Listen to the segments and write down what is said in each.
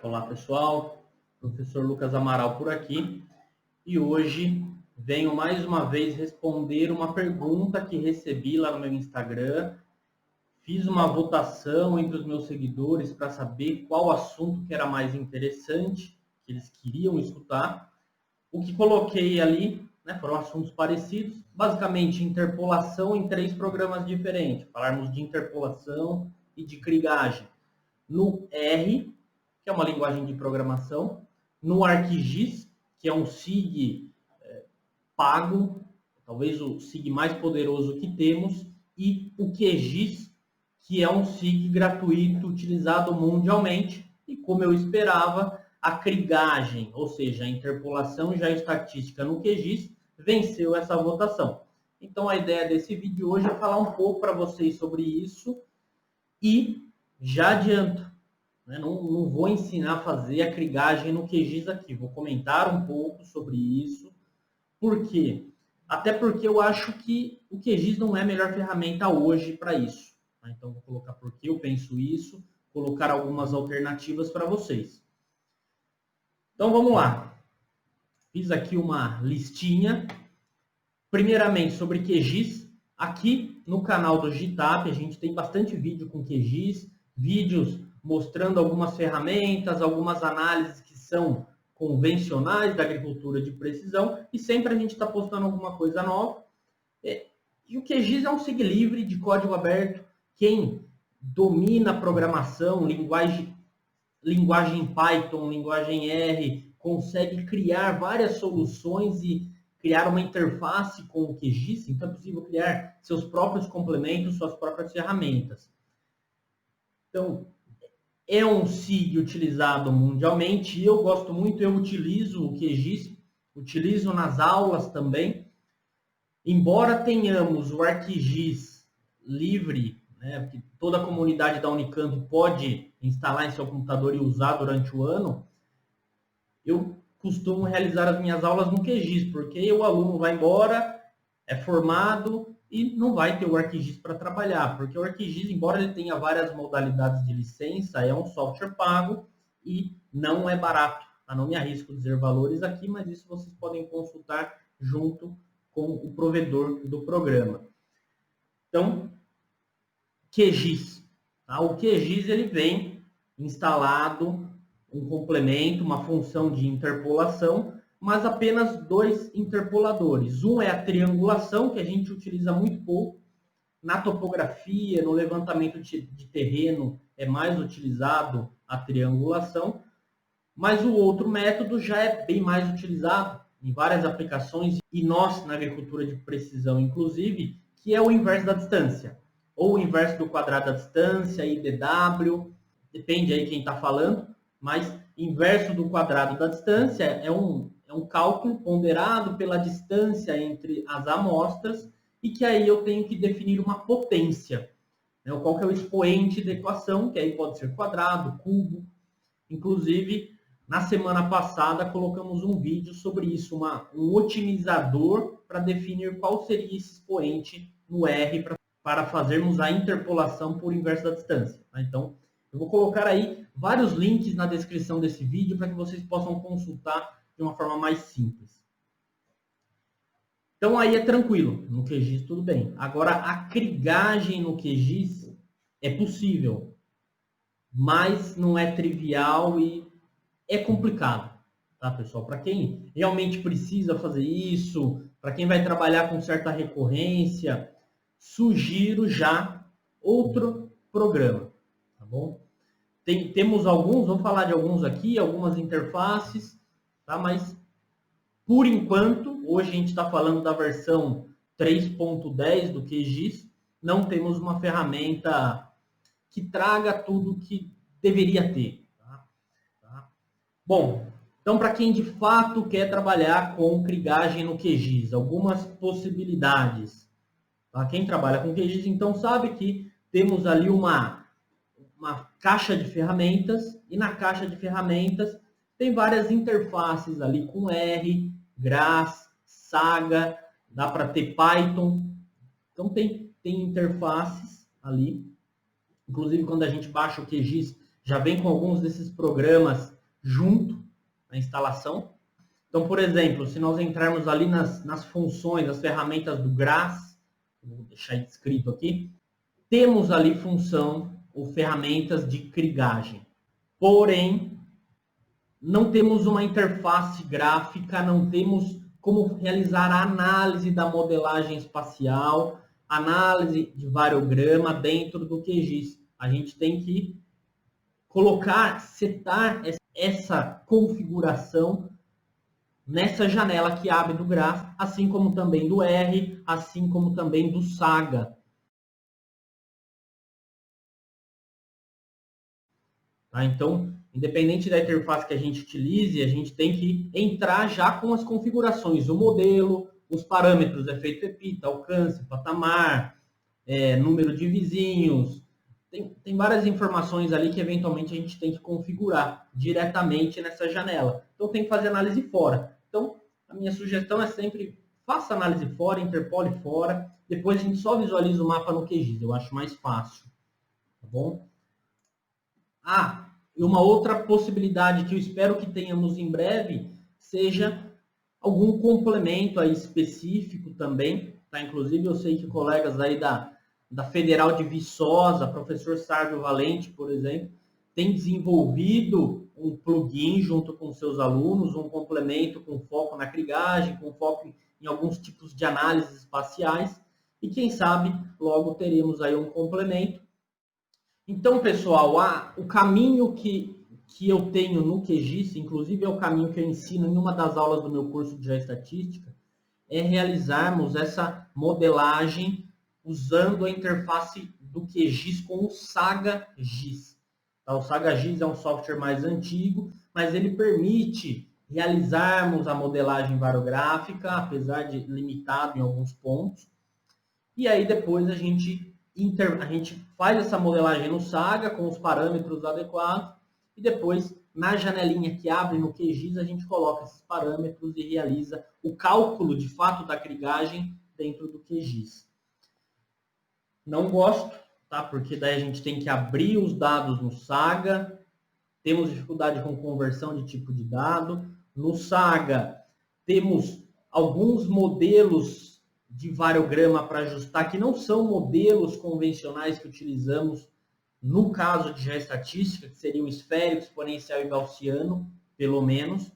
Olá pessoal, professor Lucas Amaral por aqui e hoje venho mais uma vez responder uma pergunta que recebi lá no meu Instagram. Fiz uma votação entre os meus seguidores para saber qual assunto que era mais interessante, que eles queriam escutar. O que coloquei ali, né, foram assuntos parecidos, basicamente interpolação em 3 programas diferentes. Falarmos de interpolação e de krigagem no R, que é uma linguagem de programação, no ArcGIS, que é um SIG pago, talvez o SIG mais poderoso que temos, e o QGIS, que é um SIG gratuito utilizado mundialmente, e como eu esperava, a krigagem, ou seja, a interpolação geoestatística no QGIS, venceu essa votação. Então a ideia desse vídeo hoje é falar um pouco para vocês sobre isso e já adianto, né? Não vou ensinar a fazer a krigagem no QGIS aqui, vou comentar um pouco sobre isso. Por quê? Até porque eu acho que o QGIS não é a melhor ferramenta hoje para isso. Tá? Então, vou colocar por que eu penso isso, colocar algumas alternativas para vocês. Então, vamos lá. Fiz aqui uma listinha. Primeiramente, sobre QGIS. Aqui no canal do GitHub, a gente tem bastante vídeo com QGIS, vídeos mostrando algumas ferramentas, algumas análises que são convencionais da agricultura de precisão, e sempre a gente está postando alguma coisa nova. E o QGIS é um SIG livre de código aberto. Quem domina a programação, linguagem Python, linguagem R, consegue criar várias soluções e criar uma interface com o QGIS, então é possível criar seus próprios complementos, suas próprias ferramentas. Então, é um SIG utilizado mundialmente e eu gosto muito, eu utilizo o QGIS, utilizo nas aulas também. Embora tenhamos o ArcGIS livre, né, que toda a comunidade da Unicamp pode instalar em seu computador e usar durante o ano, eu costumo realizar as minhas aulas no QGIS, porque o aluno vai embora, é formado e não vai ter o ArcGIS para trabalhar, porque o ArcGIS, embora ele tenha várias modalidades de licença, é um software pago e não é barato. Eu não me arrisco a dizer valores aqui, mas isso vocês podem consultar junto com o provedor do programa. Então, QGIS. Tá? O QGIS ele vem instalado um complemento, uma função de interpolação, mas apenas 2 interpoladores. Um é a triangulação, que a gente utiliza muito pouco. Na topografia, no levantamento de terreno, é mais utilizado a triangulação, mas o outro método já é bem mais utilizado em várias aplicações, e nós, na agricultura de precisão, inclusive, que é o inverso da distância, ou o inverso do quadrado da distância, IDW, depende aí quem está falando, mas inverso do quadrado da distância é um cálculo ponderado pela distância entre as amostras, e que aí eu tenho que definir uma potência, né? Qual que é o expoente da equação, que aí pode ser quadrado, cubo. Inclusive, na semana passada, colocamos um vídeo sobre isso, um otimizador para definir qual seria esse expoente no R para fazermos a interpolação por inverso da distância. Tá? Então, eu vou colocar aí vários links na descrição desse vídeo para que vocês possam consultar de uma forma mais simples. Então, aí é tranquilo. No QGIS, tudo bem. Agora, a krigagem no QGIS é possível, mas não é trivial e é complicado, tá, pessoal? Para quem realmente precisa fazer isso, para quem vai trabalhar com certa recorrência, sugiro já outro programa, tá bom? Temos alguns, vamos falar de alguns aqui, algumas interfaces, tá? Mas, por enquanto, hoje a gente está falando da versão 3.10 do QGIS, não temos uma ferramenta que traga tudo que deveria ter. Bom, então para quem de fato quer trabalhar com krigagem no QGIS, algumas possibilidades. Tá? Quem trabalha com QGIS então sabe que temos ali uma caixa de ferramentas, e na caixa de ferramentas tem várias interfaces ali com R, GRASS, Saga, dá para ter Python. Então tem interfaces ali. Inclusive quando a gente baixa o QGIS, já vem com alguns desses programas junto na instalação. Então, por exemplo, se nós entrarmos ali nas funções, nas ferramentas do GRAS, vou deixar escrito aqui, temos ali função ou ferramentas de krigagem. Porém, não temos uma interface gráfica, não temos como realizar a análise da modelagem espacial, análise de variograma dentro do QGIS. A gente tem que colocar, setar essa configuração nessa janela que abre do GRAS, assim como também do R, assim como também do Saga. Tá? Então, independente da interface que a gente utilize, a gente tem que entrar já com as configurações, o modelo, os parâmetros, efeito pepita, alcance, patamar, número de vizinhos. Tem várias informações ali que eventualmente a gente tem que configurar diretamente nessa janela. Então, tem que fazer análise fora. Então, a minha sugestão é sempre faça análise fora, interpole fora, depois a gente só visualiza o mapa no QGIS, eu acho mais fácil. Tá bom? E uma outra possibilidade que eu espero que tenhamos em breve seja algum complemento aí específico também, tá? Inclusive eu sei que colegas aí da Federal de Viçosa, professor Sávio Valente, por exemplo, tem desenvolvido um plugin junto com seus alunos, um complemento com foco na krigagem, com foco em alguns tipos de análises espaciais, e quem sabe logo teremos aí um complemento. Então, pessoal, o caminho que eu tenho no QGIS, inclusive é o caminho que eu ensino em uma das aulas do meu curso de Geoestatística, é realizarmos essa modelagem usando a interface do QGIS com o Saga GIS. O Saga GIS é um software mais antigo, mas ele permite realizarmos a modelagem variográfica, apesar de limitado em alguns pontos. E aí depois a gente faz essa modelagem no Saga com os parâmetros adequados e depois na janelinha que abre no QGIS a gente coloca esses parâmetros e realiza o cálculo de fato da krigagem dentro do QGIS. Não gosto, tá? Porque daí a gente tem que abrir os dados no Saga, temos dificuldade com conversão de tipo de dado. No Saga temos alguns modelos de variograma para ajustar, que não são modelos convencionais que utilizamos no caso de geoestatística, que seria o esférico, exponencial e gaussiano, pelo menos.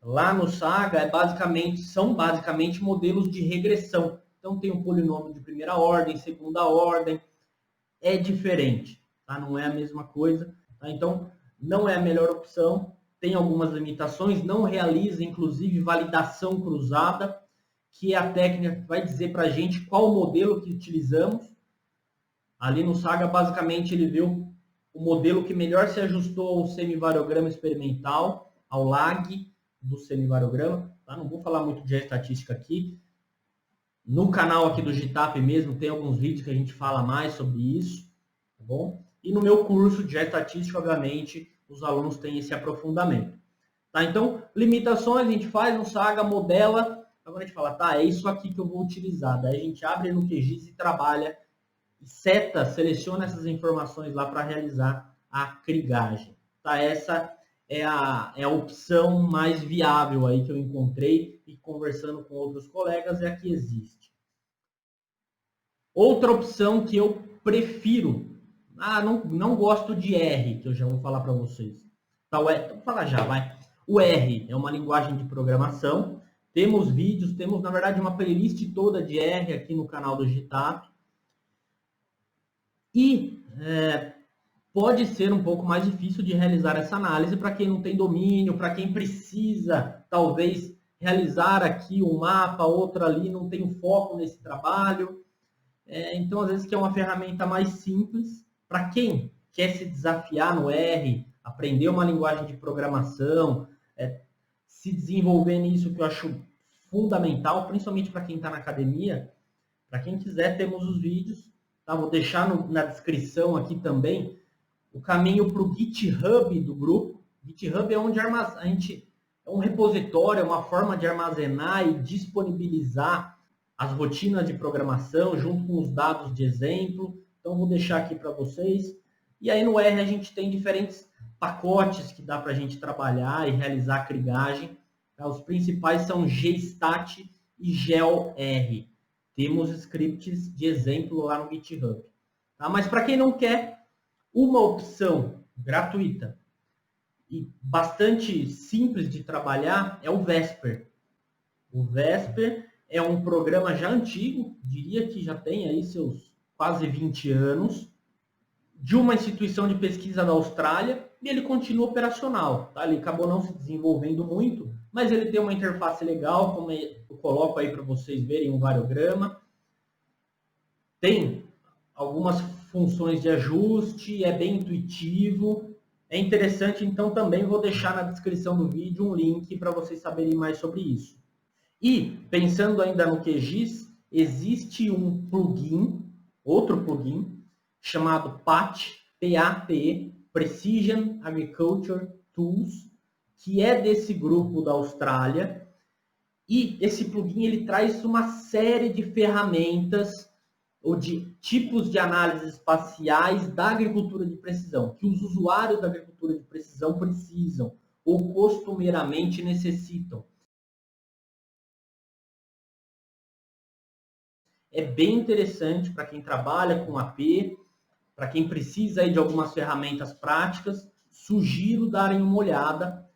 Lá no Saga são basicamente modelos de regressão. Então tem um polinômio de primeira ordem, segunda ordem, é diferente, tá? Não é a mesma coisa. Tá? Então não é a melhor opção, tem algumas limitações, não realiza inclusive validação cruzada, que é a técnica que vai dizer para a gente qual modelo que utilizamos. Ali no Saga, basicamente, ele viu o modelo que melhor se ajustou ao semivariograma experimental, ao lag do semivariograma. Tá? Não vou falar muito de estatística aqui. No canal aqui do GitApp mesmo, tem alguns vídeos que a gente fala mais sobre isso. Tá bom? E no meu curso de estatística, obviamente, os alunos têm esse aprofundamento. Tá? Então, limitações, a gente faz no Saga, modela. Agora a gente fala, tá, é isso aqui que eu vou utilizar. Daí a gente abre no QGIS e trabalha, seleciona essas informações lá para realizar a krigagem. Tá? Essa é a opção mais viável aí que eu encontrei e conversando com outros colegas é a que existe. Outra opção que eu prefiro, não gosto de R, que eu já vou falar para vocês. Tá, vou falar já, vai. O R é uma linguagem de programação. Temos vídeos, temos, na verdade, uma playlist toda de R aqui no canal do GitApp. E pode ser um pouco mais difícil de realizar essa análise para quem não tem domínio, para quem precisa, talvez, realizar aqui um mapa, outro ali, não tem um foco nesse trabalho. Então, às vezes, que é uma ferramenta mais simples. Para quem quer se desafiar no R, aprender uma linguagem de programação, se desenvolver nisso, que eu acho fundamental, principalmente para quem está na academia. Para quem quiser, temos os vídeos. Tá? Vou deixar na descrição aqui também o caminho para o GitHub do grupo. GitHub é onde a gente é um repositório, é uma forma de armazenar e disponibilizar as rotinas de programação junto com os dados de exemplo. Então, vou deixar aqui para vocês. E aí no R a gente tem diferentes pacotes que dá para a gente trabalhar e realizar a crigagem. Tá? Os principais são GStat e GeoR. Temos scripts de exemplo lá no GitHub. Tá? Mas para quem não quer, uma opção gratuita e bastante simples de trabalhar é o Vesper. O Vesper é um programa já antigo, diria que já tem aí seus quase 20 anos, de uma instituição de pesquisa da Austrália, e ele continua operacional. Tá? Ele acabou não se desenvolvendo muito, mas ele tem uma interface legal, como eu coloco aí para vocês verem um variograma. Tem algumas funções de ajuste, é bem intuitivo, é interessante, então também vou deixar na descrição do vídeo um link para vocês saberem mais sobre isso. E, pensando ainda no QGIS, existe um plugin, outro plugin, chamado PAT, P-A-T, Precision Agriculture Tools, que é desse grupo da Austrália. E esse plugin ele traz uma série de ferramentas ou de tipos de análises espaciais da agricultura de precisão, que os usuários da agricultura de precisão precisam ou costumeiramente necessitam. É bem interessante para quem trabalha com AP, para quem precisa aí de algumas ferramentas práticas. Sugiro darem uma olhada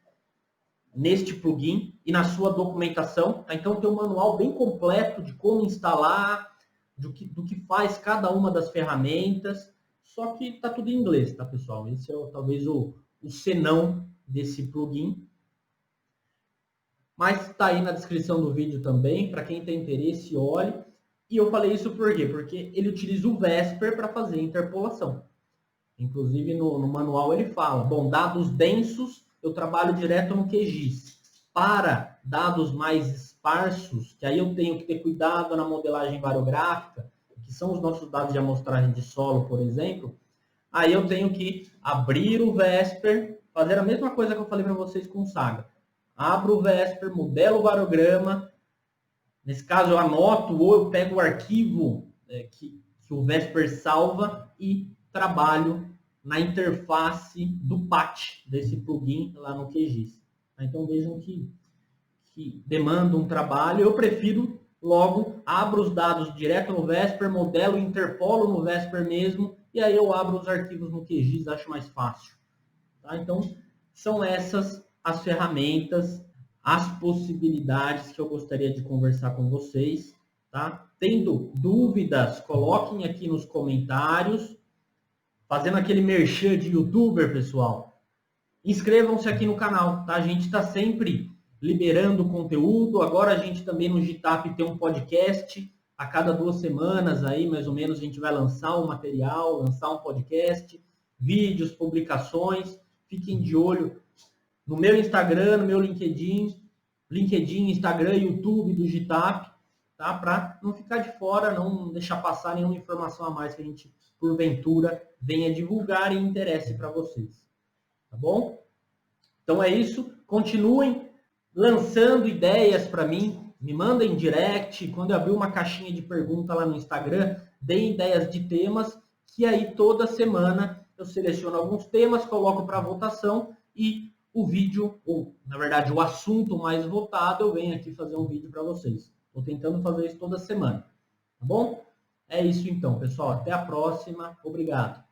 neste plugin e na sua documentação. Tá? Então tem um manual bem completo de como instalar, do que faz cada uma das ferramentas, só que está tudo em inglês, tá, pessoal? Esse é talvez o senão desse plugin. Mas está aí na descrição do vídeo também, para quem tem interesse, olhe. E eu falei isso por quê? Porque ele utiliza o Vesper para fazer interpolação. Inclusive no manual ele fala, bom, dados densos eu trabalho direto no QGIS. Para dados mais esparsos, que aí eu tenho que ter cuidado na modelagem variográfica, que são os nossos dados de amostragem de solo, por exemplo, aí eu tenho que abrir o Vesper, fazer a mesma coisa que eu falei para vocês com o Saga. Abro o Vesper, modelo o variograma, nesse caso eu anoto ou eu pego o arquivo que o Vesper salva e trabalho na interface do PAT desse plugin lá no QGIS. Então vejam que demanda um trabalho. Eu prefiro logo abro os dados direto no Vesper, modelo, interpolo no Vesper mesmo, e aí eu abro os arquivos no QGIS, acho mais fácil. Tá? Então são essas as ferramentas, as possibilidades que eu gostaria de conversar com vocês. Tá? Tendo dúvidas, coloquem aqui nos comentários. Fazendo aquele merchan de youtuber, pessoal. Inscrevam-se aqui no canal, tá? A gente está sempre liberando conteúdo. Agora a gente também no GitHub tem um podcast. A cada 2 semanas aí, mais ou menos, a gente vai lançar um material, lançar um podcast, vídeos, publicações. Fiquem de olho no meu Instagram, no meu LinkedIn, Instagram, YouTube do GitHub, tá? Para não ficar de fora, não deixar passar nenhuma informação a mais que a gente, porventura, venha divulgar e interesse para vocês. Tá bom? Então é isso. Continuem lançando ideias para mim. Me mandem direct. Quando eu abrir uma caixinha de pergunta lá no Instagram, deem ideias de temas, que aí toda semana eu seleciono alguns temas, coloco para votação e o vídeo, ou na verdade o assunto mais votado, eu venho aqui fazer um vídeo para vocês. Estou tentando fazer isso toda semana. Tá bom? É isso então, pessoal. Até a próxima. Obrigado.